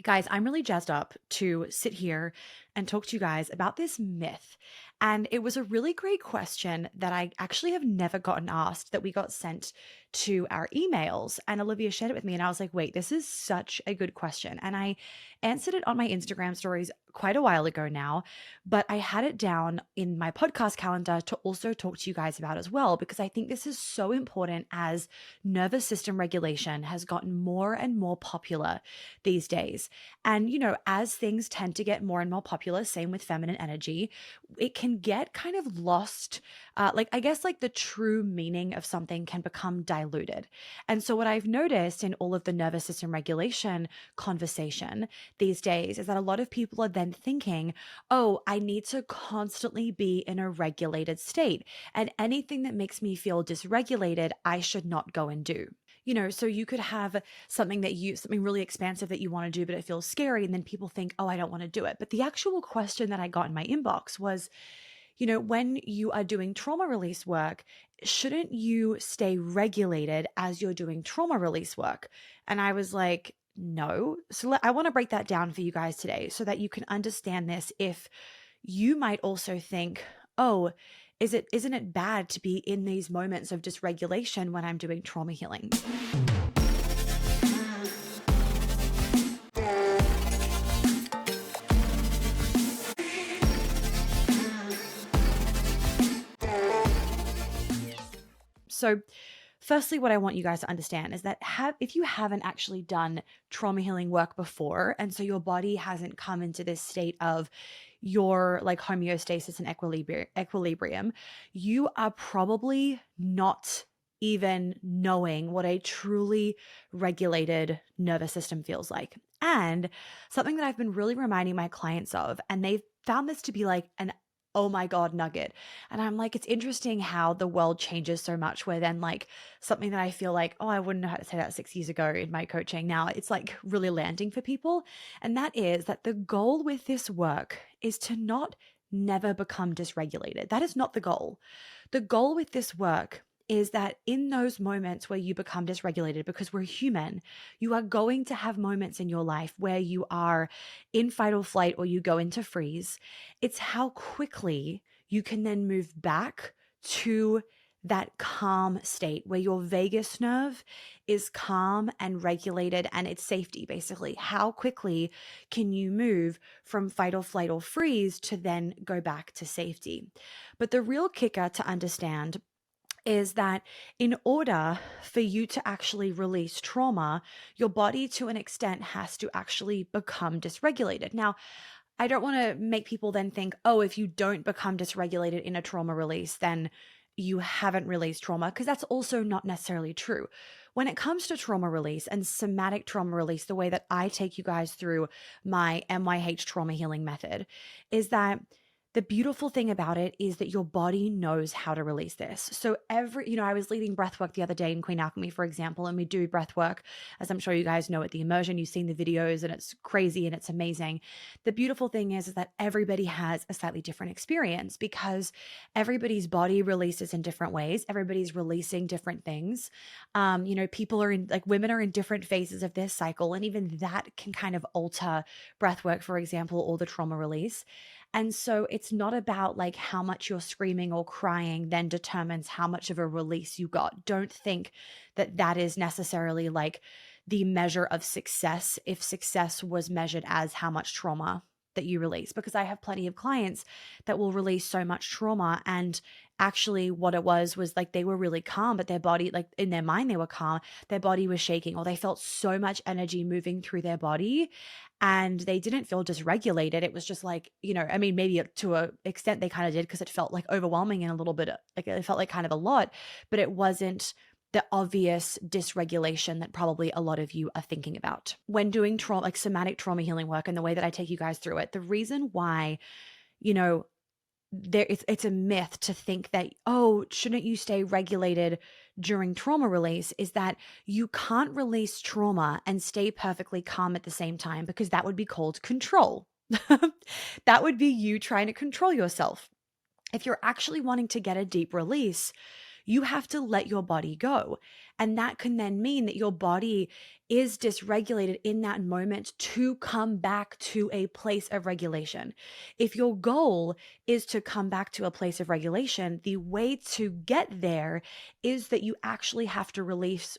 Guys, I'm really jazzed up to sit here and talk to you guys about this myth. And it was a really great question that I actually have never gotten asked that we got sent to our emails. And Olivia shared it with me. And I was like, wait, this is such a good question. And I answered it on my Instagram stories quite a while ago now, but I had it down in my podcast calendar to also talk to you guys about as well, because I think this is so important as nervous system regulation has gotten more and more popular these days. And, as things tend to get more and more popular, same with feminine energy, it can get kind of lost. I guess, like the true meaning of something can become diluted. And so, what I've noticed in all of the nervous system regulation conversation these days is that a lot of people are then thinking, oh, I need to constantly be in a regulated state. And anything that makes me feel dysregulated, I should not go and do. So you could have something really expansive that you want to do, but it feels scary. And then people think, oh, I don't want to do it. But the actual question that I got in my inbox was, when you are doing trauma release work, shouldn't you stay regulated as you're doing trauma release work? And I was like, no. So I want to break that down for you guys today so that you can understand this. If you might also think, oh, isn't it bad to be in these moments of dysregulation when I'm doing trauma healing? So firstly, what I want you guys to understand is that if you haven't actually done trauma healing work before, and so your body hasn't come into this state of your like homeostasis and equilibrium, you are probably not even knowing what a truly regulated nervous system feels like. And something that I've been really reminding my clients of, and they've found this to be like an oh my God nugget. And I'm like, it's interesting how the world changes so much where then like something that I feel like, oh, I wouldn't know how to say that 6 years ago in my coaching. Now it's like really landing for people. And that is that the goal with this work is to not never become dysregulated. That is not the goal. The goal with this work is that in those moments where you become dysregulated, because we're human, you are going to have moments in your life where you are in fight or flight or you go into freeze. It's how quickly you can then move back to that calm state where your vagus nerve is calm and regulated and it's safety, basically. How quickly can you move from fight or flight or freeze to then go back to safety? But the real kicker to understand is that in order for you to actually release trauma, your body to an extent has to actually become dysregulated. Now, I don't want to make people then think, oh, if you don't become dysregulated in a trauma release, then you haven't released trauma, because that's also not necessarily true. When it comes to trauma release and somatic trauma release, the way that I take you guys through my MYH trauma healing method is that the beautiful thing about it is that your body knows how to release this. So I was leading breath work the other day in Queen Alchemy, for example, and we do breath work, as I'm sure you guys know, at the immersion. You've seen the videos and it's crazy and it's amazing. The beautiful thing is that everybody has a slightly different experience because everybody's body releases in different ways. Everybody's releasing different things. People are women are in different phases of their cycle, and even that can kind of alter breath work, for example, or the trauma release. And so it's not about like how much you're screaming or crying then determines how much of a release you got. Don't think that that is necessarily like the measure of success if success was measured as how much trauma that you release, because I have plenty of clients that will release so much trauma and actually what it was like they were really calm, but their body, like in their mind they were calm, their body was shaking, or they felt so much energy moving through their body and they didn't feel dysregulated. It was just like, maybe to a extent they kind of did because it felt like overwhelming and a little bit like it felt like kind of a lot, but it wasn't the obvious dysregulation that probably a lot of you are thinking about when doing trauma, like somatic trauma healing work. And the way that I take you guys through it, the reason why, it's a myth to think that, oh, shouldn't you stay regulated during trauma release, is that you can't release trauma and stay perfectly calm at the same time, because that would be called control. That would be you trying to control yourself. If you're actually wanting to get a deep release, you have to let your body go. And that can then mean that your body is dysregulated in that moment to come back to a place of regulation. If your goal is to come back to a place of regulation, the way to get there is that you actually have to release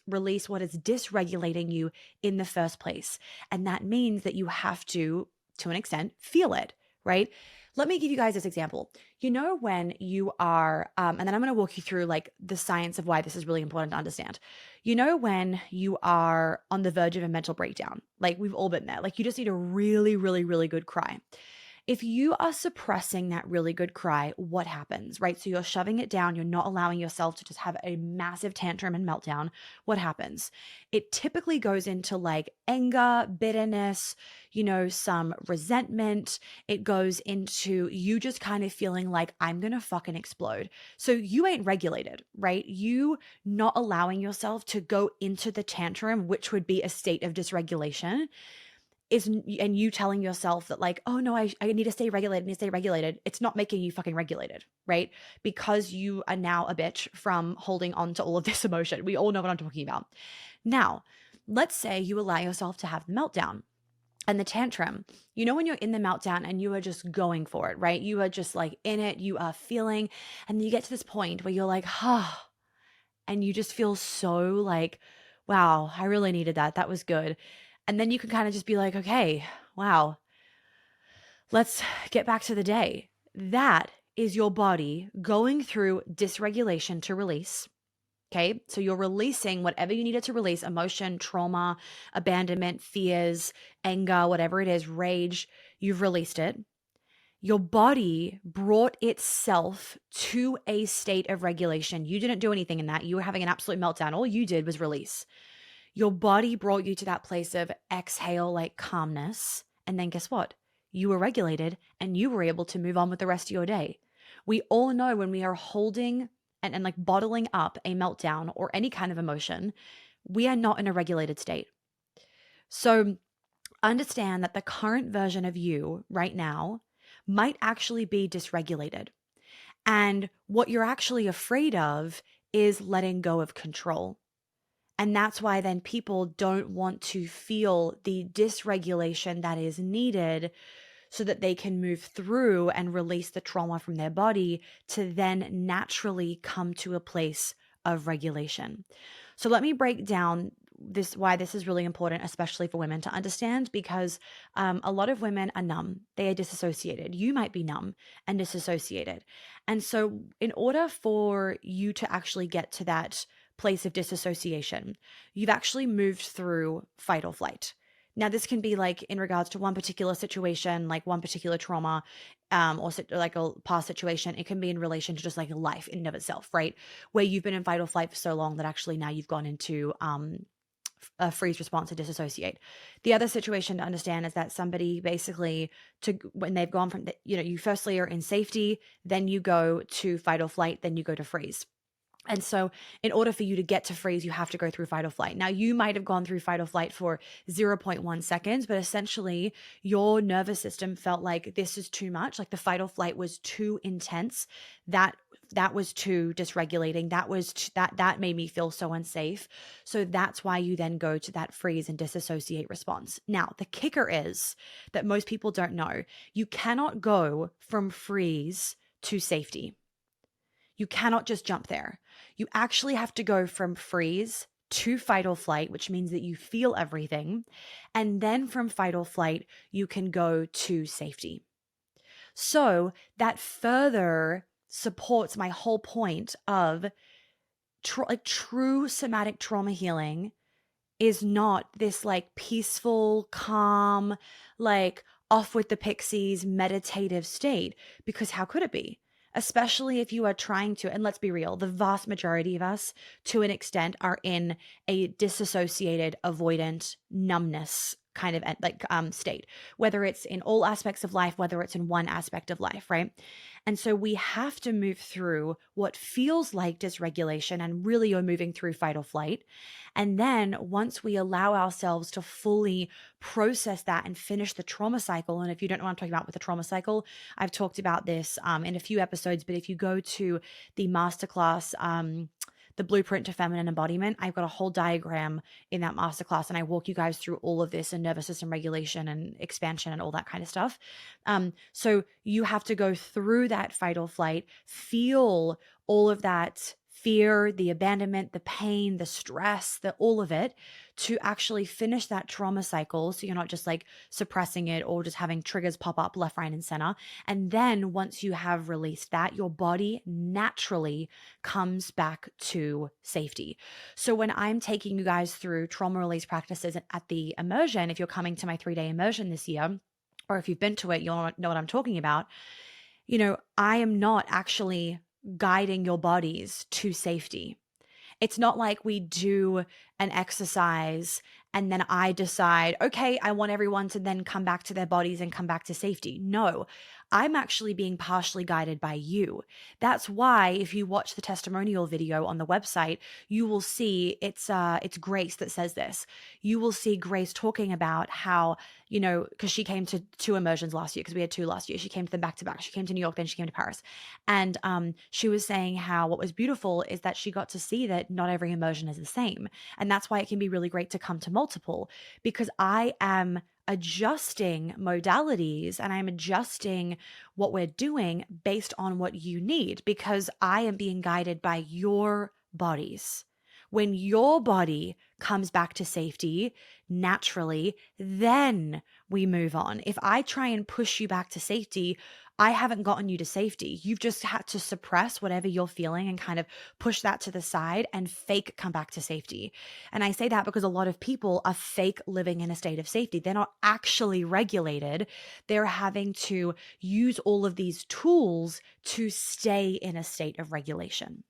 what is dysregulating you in the first place. And that means that you have to an extent, feel it, right? Let me give you guys this example. You know, when you are, and then I'm going to walk you through like the science of why this is really important to understand. You know, when you are on the verge of a mental breakdown, like we've all been there, like you just need a really, really, really good cry. If you are suppressing that really good cry, what happens, right? So you're shoving it down, you're not allowing yourself to just have a massive tantrum and meltdown. What happens? It typically goes into like anger, bitterness, some resentment. It goes into you just kind of feeling like I'm going to fucking explode. So you ain't regulated, right? You not allowing yourself to go into the tantrum, which would be a state of dysregulation, and you telling yourself that like, oh no, I need to stay regulated, it's not making you fucking regulated, right? Because you are now a bitch from holding on to all of this emotion. We all know what I'm talking about. Now, let's say you allow yourself to have the meltdown and the tantrum. You know, when you're in the meltdown and you are just going for it, right? You are just like in it, you are feeling, and then you get to this point where you're like, and you just feel so like, wow, I really needed that. That was good. And then you can kind of just be like, okay, wow, let's get back to the day. That is your body going through dysregulation to release. Okay. So you're releasing whatever you needed to release: emotion, trauma, abandonment, fears, anger, whatever it is, rage. You've released it. Your body brought itself to a state of regulation. You didn't do anything in that. You were having an absolute meltdown. All you did was release. Your body brought you to that place of exhale, like calmness. And then guess what? You were regulated and you were able to move on with the rest of your day. We all know when we are holding and like bottling up a meltdown or any kind of emotion, we are not in a regulated state. So understand that the current version of you right now might actually be dysregulated. And what you're actually afraid of is letting go of control. And that's why then people don't want to feel the dysregulation that is needed so that they can move through and release the trauma from their body to then naturally come to a place of regulation. So let me break down why this is really important, especially for women to understand, because a lot of women are numb. They are disassociated. You might be numb and disassociated. And so in order for you to actually get to that place of disassociation, you've actually moved through fight or flight. Now, this can be like in regards to one particular situation, like one particular trauma, or like a past situation. It can be in relation to just like life in and of itself, right? Where you've been in fight or flight for so long that actually now you've gone into a freeze response to disassociate. The other situation to understand is that somebody basically, when they've gone from, you firstly are in safety, then you go to fight or flight, then you go to freeze. And so in order for you to get to freeze, you have to go through fight or flight. Now, you might have gone through fight or flight for 0.1 seconds, but essentially your nervous system felt like this is too much. Like the fight or flight was too intense. That was too dysregulating. That made me feel so unsafe. So that's why you then go to that freeze and disassociate response. Now, the kicker is that most people don't know. You cannot go from freeze to safety. You cannot just jump there. You actually have to go from freeze to fight or flight, which means that you feel everything. And then from fight or flight, you can go to safety. So that further supports my whole point of true somatic trauma healing is not this like peaceful, calm, like off with the pixies, meditative state, because how could it be? Especially if you are trying to, and let's be real, the vast majority of us, to an extent, are in a disassociated, avoidant, numbness kind of like state, whether it's in all aspects of life, whether it's in one aspect of life, right? And so we have to move through what feels like dysregulation and really you're moving through fight or flight. And then once we allow ourselves to fully process that and finish the trauma cycle, and if you don't know what I'm talking about with the trauma cycle, I've talked about this in a few episodes, but if you go to the masterclass, the blueprint to feminine embodiment. I've got a whole diagram in that masterclass, and I walk you guys through all of this and nervous system regulation and expansion and all that kind of stuff. So you have to go through that fight or flight, feel all of that fear, the abandonment, the pain, the stress, all of it, to actually finish that trauma cycle. So you're not just like suppressing it or just having triggers pop up left, right, and center. And then once you have released that, your body naturally comes back to safety. So when I'm taking you guys through trauma release practices at the immersion, if you're coming to my 3-day immersion this year, or if you've been to it, you'll know what I'm talking about. I am not actually guiding your bodies to safety. It's not like we do an exercise and then I decide, okay, I want everyone to then come back to their bodies and come back to safety. No, I'm actually being partially guided by you. That's why if you watch the testimonial video on the website, you will see it's Grace that says this. You will see Grace talking about how, because she came to 2 immersions last year, because we had 2 last year. She came to them back to back. She came to New York, then she came to Paris. And she was saying how what was beautiful is that she got to see that not every immersion is the same. And that's why it can be really great to come to multiple, because I am adjusting modalities and I'm adjusting what we're doing based on what you need, because I am being guided by your bodies. When your body comes back to safety naturally, then we move on. If I try and push you back to safety, I haven't gotten you to safety. You've just had to suppress whatever you're feeling and kind of push that to the side and fake come back to safety. And I say that because a lot of people are fake living in a state of safety. They're not actually regulated. They're having to use all of these tools to stay in a state of regulation.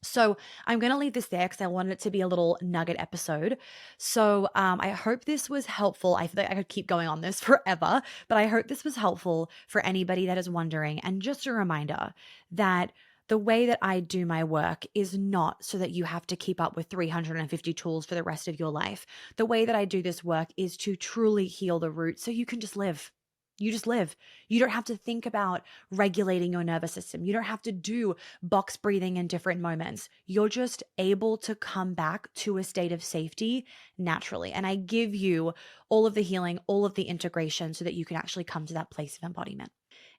So I'm going to leave this there because I wanted it to be a little nugget episode. So I hope this was helpful. I feel like I could keep going on this forever, but I hope this was helpful for anybody that is wondering. And just a reminder that the way that I do my work is not so that you have to keep up with 350 tools for the rest of your life. The way that I do this work is to truly heal the root so you can just live. You just live. You don't have to think about regulating your nervous system. You don't have to do box breathing in different moments. You're just able to come back to a state of safety naturally. And I give you all of the healing, all of the integration so that you can actually come to that place of embodiment.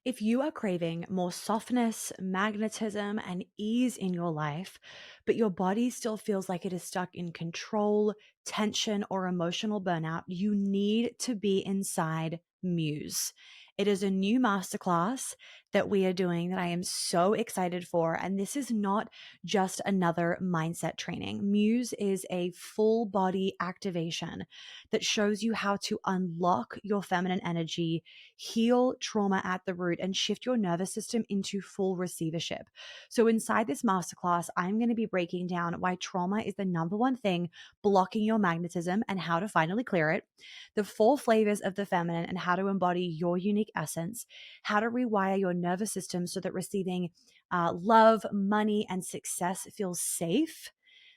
If you are craving more softness, magnetism, and ease in your life, but your body still feels like it is stuck in control, tension, or emotional burnout, you need to be inside Muse. It is a new masterclass that we are doing that I am so excited for. And this is not just another mindset training. Muse is a full body activation that shows you how to unlock your feminine energy, heal trauma at the root, and shift your nervous system into full receivership. So inside this masterclass, I'm going to be breaking down why trauma is the number one thing blocking your magnetism and how to finally clear it, the 4 flavors of the feminine and how to embody your unique essence, how to rewire your nervous system so that receiving love, money, and success feels safe,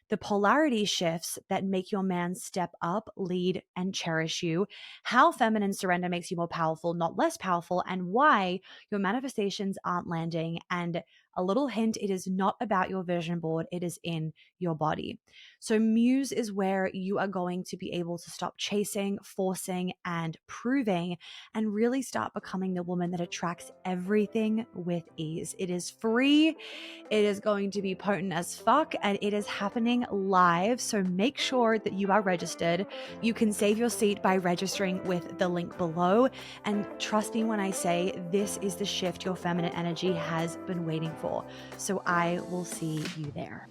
the polarity shifts that make your man step up, lead, and cherish you, how feminine surrender makes you more powerful, not less powerful, and why your manifestations aren't landing. And a little hint, it is not about your vision board, it is in your body. So Muse is where you are going to be able to stop chasing, forcing, and proving, and really start becoming the woman that attracts everything with ease. It is free. It is going to be potent as fuck, and it is happening live. So make sure that you are registered. You can save your seat by registering with the link below. And trust me when I say this is the shift your feminine energy has been waiting for. So I will see you there.